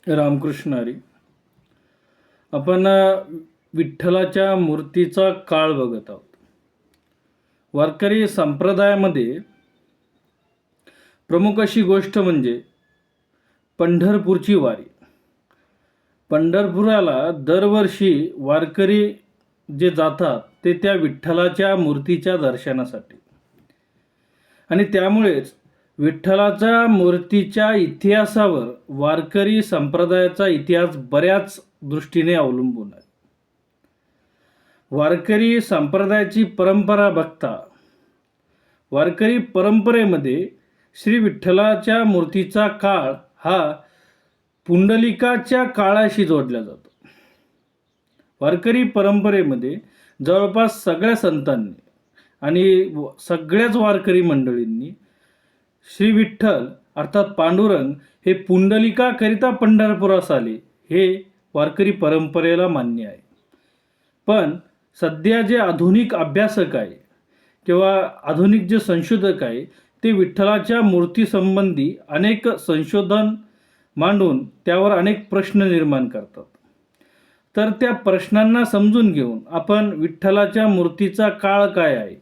रामकृष्ण हरी. आपण विठ्ठलाच्या मूर्तीचा काळ बघत आहोत. वारकरी संप्रदायामध्ये प्रमुख अशी गोष्ट म्हणजे पंढरपूरची वारी. पंढरपुराला दरवर्षी वारकरी जे जातात ते त्या विठ्ठलाच्या मूर्तीच्या दर्शनासाठी, आणि त्यामुळेच विठ्ठलाच्या मूर्तीच्या इतिहासावर वारकरी संप्रदायाचा इतिहास बऱ्याच दृष्टीने अवलंबून आहे. वारकरी संप्रदायाची परंपरा बघता वारकरी परंपरेमध्ये श्री विठ्ठलाच्या मूर्तीचा काळ हा पुंडलिकाच्या काळाशी जोडला जातो. वारकरी परंपरेमध्ये जवळपास सगळ्या संतांनी आणि सगळ्याच वारकरी मंडळींनी श्री विठ्ठल अर्थात पांडुरंग हे पुंडलिकाकरिता पंढरपुरास आले हे वारकरी परंपरेला मान्य आहे. पण सध्या जे आधुनिक अभ्यासक आहे किंवा आधुनिक जे संशोधक आहे ते विठ्ठलाच्या मूर्तीसंबंधी अनेक संशोधन मांडून त्यावर अनेक प्रश्न निर्माण करतात. तर त्या प्रश्नांना समजून घेऊन आपण विठ्ठलाच्या मूर्तीचा काळ काय आहे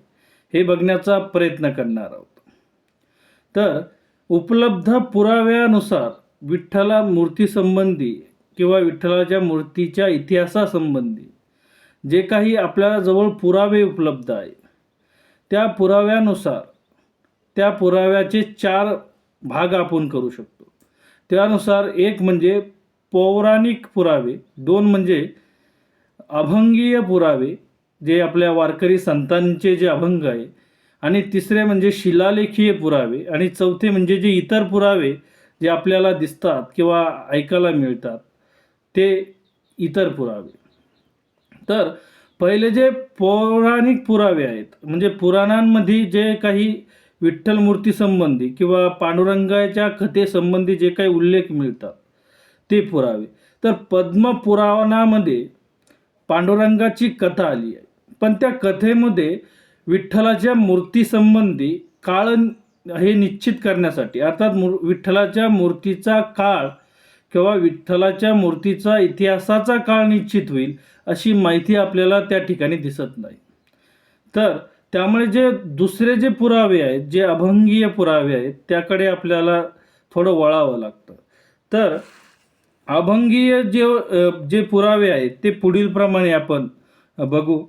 हे बघण्याचा प्रयत्न करणार आहोत. तर उपलब्ध पुराव्यानुसार विठ्ठला मूर्तीसंबंधी किंवा विठ्ठलाच्या मूर्तीच्या इतिहासासंबंधी जे काही आपल्याजवळ पुरावे उपलब्ध आहे त्या पुराव्यानुसार त्या पुराव्याचे 4 भाग आपण करू शकतो. त्यानुसार एक म्हणजे पौराणिक पुरावे, 2 म्हणजे अभंगीय पुरावे जे आपल्या वारकरी संतांचे जे अभंग आहे, आणि तिसरे म्हणजे शिलालेखीय पुरावे, आणि चौथे म्हणजे जे इतर पुरावे जे आपल्याला दिसतात किंवा ऐकायला मिळतात ते इतर पुरावे. तर पहिले जे पौराणिक पुरावे आहेत म्हणजे पुराणांमध्ये जे काही विठ्ठल मूर्तीसंबंधी किंवा पांडुरंगाच्या कथेसंबंधी जे काही उल्लेख मिळतात ते पुरावे. तर पद्मपुराणामध्ये पांडुरंगाची कथा आली आहे, पण त्या कथेमध्ये विठ्ठलाच्या मूर्तीसंबंधी काळ हे निश्चित करण्यासाठी अर्थात विठ्ठलाच्या मूर्तीचा काळ किंवा विठ्ठलाच्या मूर्तीचा इतिहासाचा काळ निश्चित होईल अशी माहिती आपल्याला त्या ठिकाणी दिसत नाही. तर त्यामुळे जे दुसरे जे पुरावे आहेत जे अभंगीय पुरावे आहेत त्याकडे आपल्याला थोडं वळावं लागतं. तर अभंगीय जे पुरावे आहेत ते पुढील प्रमाणे आपण बघू.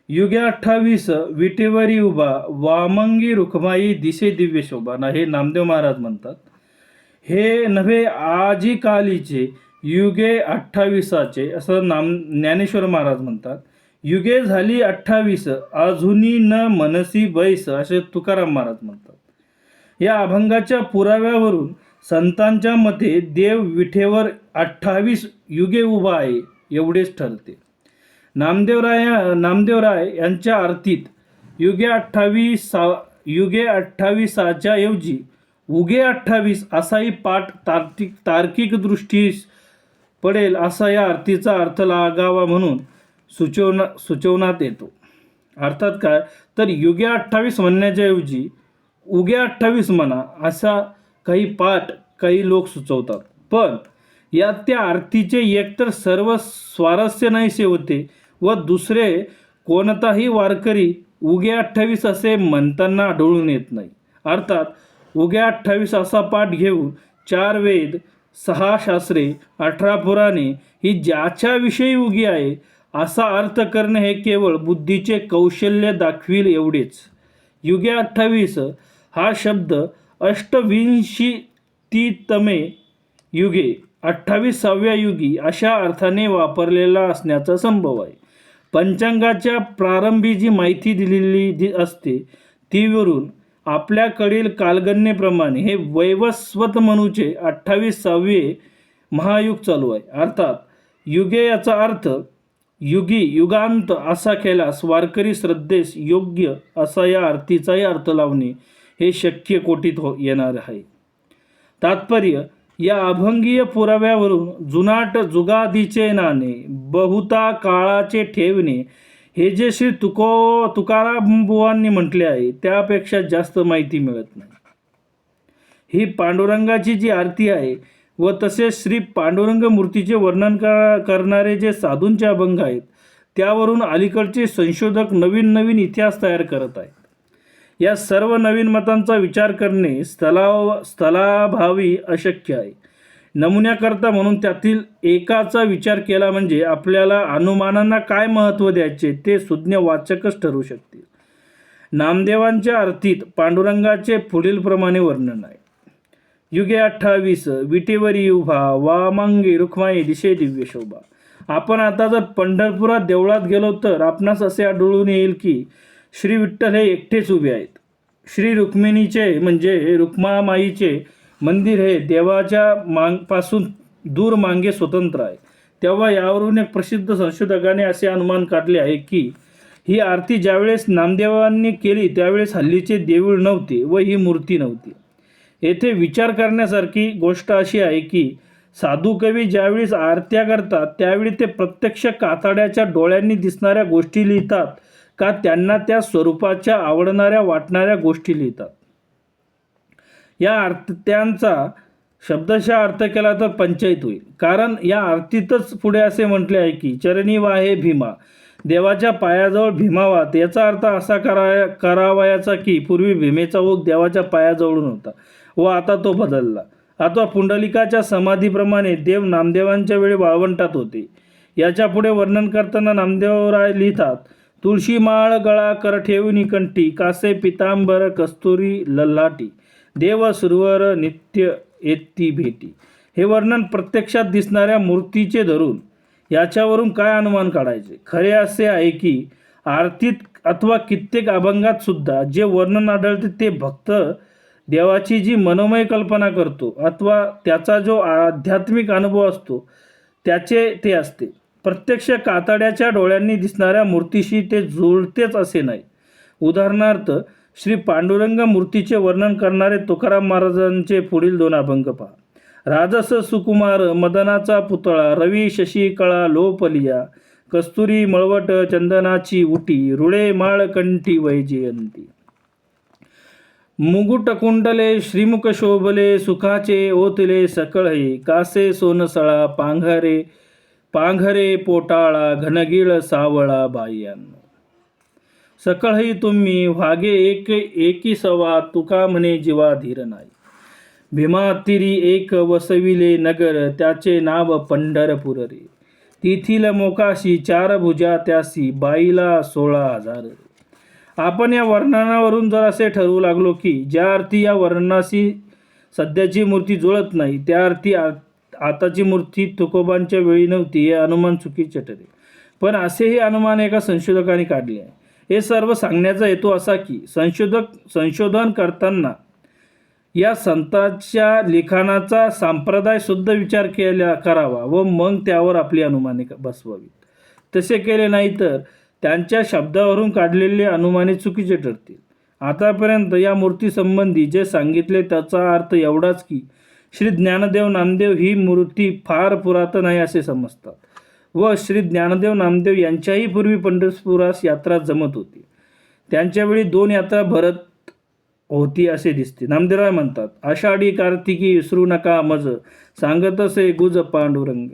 युगे 28 विटेवरी उभा वामंगी रुखमाई दिसे दिव्य शोभा ना हे नामदेव महाराज म्हणतात. हे नव्हे आजी कालीचे युगे 28चे असं ज्ञानेश्वर महाराज म्हणतात. युगे झाली 28 अजूनी न मनसी बैस असे तुकाराम महाराज म्हणतात. या अभंगाच्या पुराव्यावरून संतांच्या मते देव विठेवर 28 युगे उभा आहे एवढेच ठरते. नामदेवराय यांच्या आरतीत युगे 28च्या ऐवजी उगे 28 असाही पाठ तार्किक दृष्टीस पडेल असा या आरतीचा अर्थ लागावा म्हणून सुचवण्यात येतो. अर्थात काय, तर युगे 28 म्हणण्याच्या ऐवजी उगे 28 म्हणा असा काही पाठ काही लोक सुचवतात. पण यात त्या आरतीचे एकतर सर्व स्वारस्य नाहीसे होते व दुसरे कोणताही वारकरी उगे 28 असे म्हणताना आढळून येत नाही. अर्थात उगे 28 असा पाठ घेऊन 4 वेद 6 शास्त्रे 18 पुराणे ही ज्याच्याविषयी उगी आहे असा अर्थ करणे हे केवळ बुद्धीचे कौशल्य दाखविल एवढेच. युगे 28 हा शब्द 28तमे युगे 28व्या युगी अशा अर्थाने वापरलेला असण्याचा संभव आहे. पंचांगाच्या प्रारंभी जी माहिती दिलेली असते तीवरून आपल्याकडील कालगणनेप्रमाणे हे वैवस्वत मनूचे 28वे महायुग चालू आहे. अर्थात युगे याचा अर्थ युगी युगांत असा केल्यास वारकरी श्रद्धेस योग्य असा या आरतीचाही अर्थ लावणे हे शक्य कोटीत येणार आहे. तात्पर्य, या अभंगीय पुराव्यावरून जुनाट जुगादीचे नाणे बहुता काळाचे ठेवणे हे जे श्री तुकाराम बुवांनी म्हटले आहे त्यापेक्षा जास्त माहिती मिळत नाही. ही पांडुरंगाची जी आरती आहे व तसेच श्री पांडुरंग मूर्तीचे वर्णन करणारे जे साधूंचे अभंग आहेत त्यावरून अलीकडचे संशोधक नवीन नवीन इतिहास तयार करत आहेत. या सर्व नवीन मतांचा विचार करणे स्थलाभावी अशक्य आहे. नमुन्याकरता म्हणून त्यातील एकाचा विचार केला म्हणजे आपल्याला अनुमानांना काय महत्त्व द्यायचे ते सुज्ञ वाचकच ठरवू शकतील. नामदेवांच्या अर्थीत पांडुरंगाचे पुढीलप्रमाणे वर्णन आहे. युगे 28 विटेवरी उभा वामांगी रुक्माई दिशे दिव्य शोभा. आपण आता जर पंढरपुरात देवळात गेलो तर आपणास असे आढळून येईल की श्री विठ्ठल हे एकटेच उभे आहेत. श्री रुक्मिणीचे म्हणजे रुक्मामाईचे मंदिर हे देवाच्या पासून दूर मांगे स्वतंत्र आहे. तेव्हा यावरून एक प्रसिद्ध संशोधकाने असे अनुमान काढले आहे की ही आरती ज्यावेळेस नामदेवांनी केली त्यावेळेस हल्लीचे देऊळ नव्हते व ही मूर्ती नव्हती. येथे विचार करण्यासारखी गोष्ट अशी आहे की साधू कवी ज्यावेळेस आरत्या करतात त्यावेळी ते प्रत्यक्ष कातड्याच्या डोळ्यांनी दिसणाऱ्या गोष्टी लिहितात का त्यांना त्या स्वरूपाच्या आवडणाऱ्या वाटणाऱ्या गोष्टी लिहितात. या आरत्यांचा शब्दशः अर्थ केला तर पंचायत होईल. कारण या आरतीतच पुढे असे म्हटले आहे की चरणी वाहे भीमा, देवाच्या पायाजवळ भीमा वाहते. याचा अर्थ असा करावयाचा की पूर्वी भीमेचा ओघ देवाच्या पायाजवळून होता व आता तो बदलला. आता पुंडलिकाच्या समाधीप्रमाणे देव नामदेवांच्या वेळी वाळवंटात होते. याच्या पुढे वर्णन करताना नामदेवराय लिहितात, तुळशी माळ गळा कर ठेवून कंठी, कासे पितांबर कस्तुरी लल्हाटी, देव सुरवर नित्य येती भेटी. हे वर्णन प्रत्यक्षात दिसणाऱ्या मूर्तीचे धरून याच्यावरून काय अनुमान काढायचे. खरे असे आहे की आरतीत अथवा कित्येक अभंगात सुद्धा जे वर्णन आढळते ते भक्त देवाची जी मनोमय कल्पना करतो अथवा त्याचा जो आध्यात्मिक अनुभव असतो त्याचे ते असते. प्रत्यक्ष कातड्याच्या डोळ्यांनी दिसणाऱ्या मूर्तीशी ते जुळतेच असे नाही. उदाहरणार्थ श्री पांडुरंग मूर्तीचे वर्णन करणारे तुकाराम महाराजांचे पुढील 2 अभंग पहा. राजस सुकुमार मदनाचा पुतळा, रवी शशी कळा लोपलिया, कस्तुरी मळवट चंदनाची उटी, रुळे माळ कंठी वैजयंती. मुकुट कुंडले श्रीमुख शोभले, सुखाचे ओतले सकळही, कासे सोनसळा पांघरे पोटाळा, घनगिळ सावळा बाह्यांनो. सकळही तुम्ही व्हागे एकी सवा, तुका म्हणे जीवा धीर नाही. भीमातिरी एक वसविले नगर, त्याचे नाव पंढरपूर रे. तिथील मोकाशी 4 भुजा त्यासी, बाईला 16,000 रे. आपण या वर्णनावरून जर असे ठरवू लागलो की ज्या अर्थी या वर्णनाशी सध्याची मूर्ती जुळत नाही त्या अर्थी आताची मूर्ती तुकोबांच्या वेळी नव्हती हे अनुमान चुकीचे ठरेल. पण असेही अनुमान एका संशोधकाने काढले आहे. हे सर्व सांगण्याचा हेतू असा की संशोधन करताना या संतांच्या लिखाणाचा संप्रदाय शुद्ध विचार करावा व मग त्यावर आपली अनुमाने बसवावीत. तसे केले नाही तर त्यांच्या शब्दावरून काढलेले अनुमाने चुकीचे ठरतील. आतापर्यंत या मूर्तीसंबंधी जे सांगितले त्याचा अर्थ एवढाच की श्री ज्ञानदेव नामदेव ही मूर्ती फार पुरातन आहे असे समजतात व श्री ज्ञानदेव नामदेव यांच्याही पूर्वी पंढरपुरास यात्रा जमत होती. त्यांच्यावेळी 2 यात्रा भरत होती असे दिसते. नामदेवराय म्हणतात, आषाढी कार्तिकी विसरू नका मज, सांगत असे गुज पांडुरंग.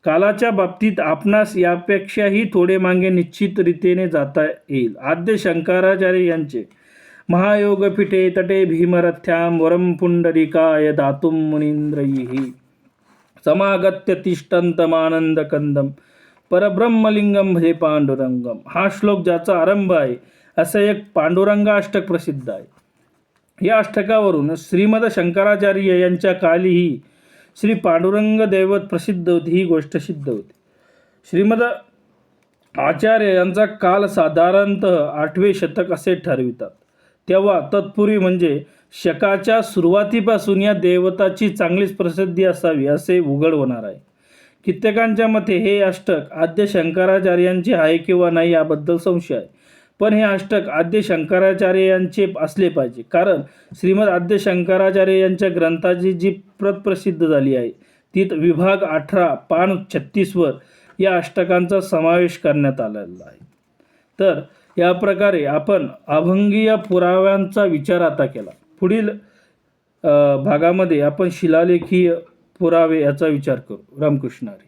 कालाच्या बाबतीत आपणास यापेक्षाही थोडे मागे निश्चित रीतीने जाता येईल. आद्य शंकराचार्य यांचे महायोगपीठे तटे भीमरथ्याम वरम पुंडरीकाय दातुम मुनींद्रैः समागत्य तिष्ठन्तमानंद कंदम परब्रह्मलिंगम भजे पांडुरंगम. हा श्लोक ज्याचा आरंभ आहे असे एक पांडुरंगाष्टक प्रसिद्ध आहे. या अष्टकावरून श्रीमद शंकराचार्य यांच्या कालीही श्री पांडुरंग दैवत प्रसिद्ध होती ही गोष्ट सिद्ध होती. श्रीमद आचार्य यांचा काल साधारणतः 8वे शतक असे ठरवितात. तेव्हा तत्पूर्वी म्हणजे शकाच्या सुरुवातीपासून या देवताची चांगलीच प्रसिद्धी असावी असे उघड होणार आहे. कित्येकांच्या मते हे अष्टक आद्य शंकराचार्यांचे आहे किंवा नाही याबद्दल संशय आहे. पण हे अष्टक आद्य शंकराचार्य यांचे असले पाहिजे, कारण श्रीमद आद्य शंकराचार्य यांच्या ग्रंथाची जी प्रत प्रसिद्ध झाली आहे तीत विभाग 18 पान 36 वर या अष्टकांचा समावेश करण्यात आलेला आहे. तर या प्रकारे आपण अभंगीय पुराव्यांचा विचार आता केला. पुढील भागामध्ये आपण शिलालेखीय पुरावे याचा विचार करू. रामकृष्ण हरी.